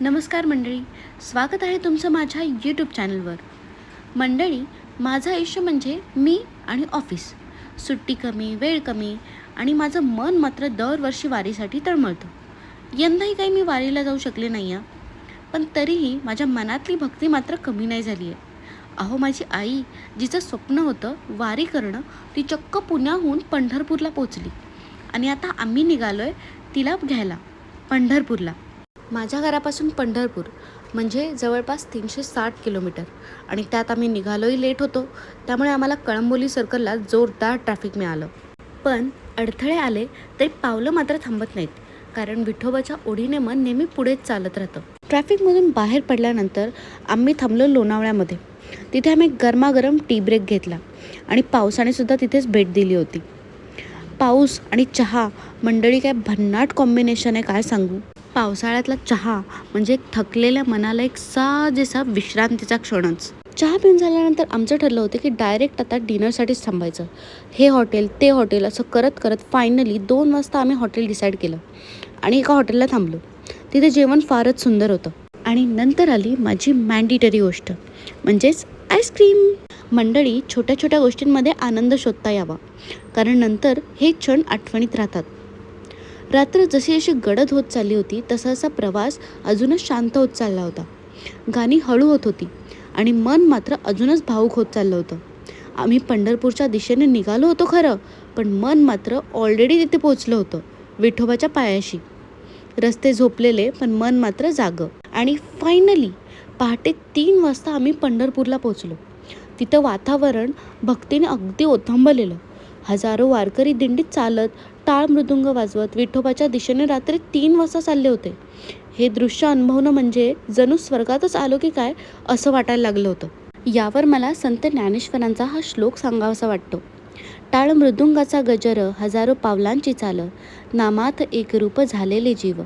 नमस्कार मंडळी, स्वागत आहे तुमचं माझ्या यूट्यूब चॅनलवर. मंडळी, माझं आयुष्य म्हणजे मी आणि ऑफिस. सुट्टी कमी, वेळ कमी आणि माझं मन मात्र दरवर्षी वारीसाठी तळमळतं. यंदाही काही मी वारीला जाऊ शकले नाही आहे, पण तरीही माझ्या मनातली भक्ती मात्र कमी नाही झाली आहे. अहो, माझी आई जिचं स्वप्न होतं वारी करणं, ती चक्क पुण्याहून पंढरपूरला पोचली आणि आता आम्ही निघालो आहे तिला घ्यायला पंढरपूरला. माझ्या घरापासून पंढरपूर म्हणजे जवळपास 360 किलोमीटर आणि त्यात आम्ही निघालोही लेट होतो. त्यामुळे आम्हाला कळंबोली सर्कलला जोरदार ट्रॅफिक मिळालं. पण अडथळे आले तरी पावलं मात्र थांबत नाहीत, कारण विठोबाच्या ओढीने मन नेहमी पुढेच चालत राहतं. ट्रॅफिकमधून बाहेर पडल्यानंतर आम्ही थांबलो लोणावळ्यामध्ये. तिथे आम्ही गरमागरम टी ब्रेक घेतला आणि पावसाने सुद्धा तिथेच भेट दिली होती. पाऊस आणि चहा मंडळी काय भन्नाट कॉम्बिनेशन आहे, काय सांगू. पावसाळ्यातला चहा म्हणजे थकलेल्या मनाला एक साजेसा विश्रांतीचा क्षणच. चहा पिऊन झाल्यानंतर आमचं ठरलं होतं की डायरेक्ट आता डिनरसाठीच थांबायचं. हे हॉटेल ते हॉटेल असं करत करत फायनली 2 वाजता आम्ही हॉटेल डिसाईड केलं आणि एका हॉटेलला थांबलो. तिथे जेवण फारच सुंदर होतं आणि नंतर आली माझी मॅन्डेटरी गोष्ट, म्हणजेच आईस्क्रीम. मंडळी, छोट्या छोट्या गोष्टींमध्ये आनंद शोधता यावा, कारण नंतर हे क्षण आठवणीत राहतात. रात्र जशी जशी गडद होत चालली होती तसा तसा प्रवास अजूनच शांत होत चालला होता. गाणी हळू होत होती आणि मन मात्र अजूनच भावूक होत चाललं होतं. आम्ही पंढरपूरच्या दिशेने निघालो होतो खरं, पण मन मात्र ऑलरेडी तिथे पोचलं होतं, विठोबाच्या पायाशी. रस्ते झोपलेले पण मन मात्र जागं. आणि फायनली पहाटे 3 वाजता आम्ही पंढरपूरला पोचलो. तिथं वातावरण भक्तीने अगदी ओथंबलेलं. हजारो वारकरी दिंडीत चालत, टाळ मृदुंग वाजवत विठोबाच्या दिशेने रात्री 3 वाजता चालले होते. हे दृश्य अनुभवणं म्हणजे जणू स्वर्गातच आलो की काय असं वाटायला लागलं होतं. यावर मला संत ज्ञानेश्वरांचा हा श्लोक सांगावासा वाटतो. टाळ मृदुंगाचा गजर, हजारो पावलांची चाल, नामात एक रूप झालेले जीव.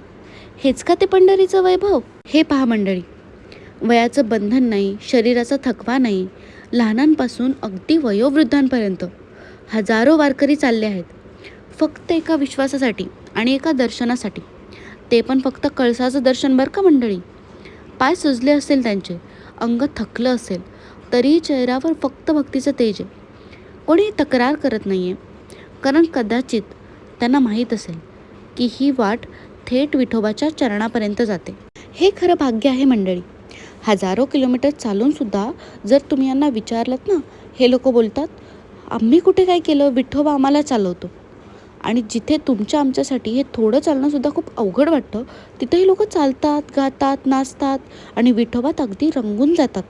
हेच का ते पंढरीचं वैभव? हे पहा मंडळी, वयाचं बंधन नाही, शरीराचा थकवा नाही, लहानांपासून अगदी वयोवृद्धांपर्यंत हजारो वारकरी चालले आहेत, फक्त एका विश्वासासाठी आणि एका दर्शनासाठी. ते पण फक्त कळसाचं दर्शन बरं का मंडळी. पाय सुजले असेल त्यांचे, अंग थकलं असेल, तरीही चेहऱ्यावर फक्त भक्तीचं तेज आहे. कोणी तक्रार करत नाही आहे, कारण कदाचित त्यांना माहीत असेल की ही वाट थेट विठोबाच्या चरणापर्यंत जाते. हे खरं भाग्य आहे मंडळी. हजारो किलोमीटर चालूनसुद्धा जर तुम्ही यांना विचारलं ना, हे लोक बोलतात, आम्ही कुठे काय केलं, विठोबा आम्हाला चालवतो. आणि जिथे तुमच्या आमच्यासाठी हे थोडं चालणंसुद्धा खूप अवघड वाटतं, तिथेही लोक चालतात, गातात, नाचतात आणि विठोबात अगदी रंगून जातात.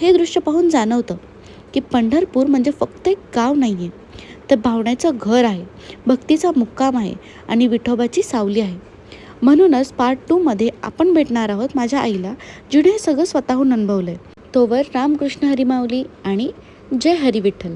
हे दृश्य पाहून जाणवतं की पंढरपूर म्हणजे फक्त एक गाव नाही आहे, तर भावनेचं घर आहे, भक्तीचा मुक्काम आहे आणि विठोबाची सावली आहे. म्हणूनच पार्ट 2मध्ये आपण भेटणार आहोत माझ्या आईला, जिने हे सगळं स्वतःहून अनुभवलं आहे. तोवर रामकृष्ण हरी माऊली आणि जय हरी विठ्ठल.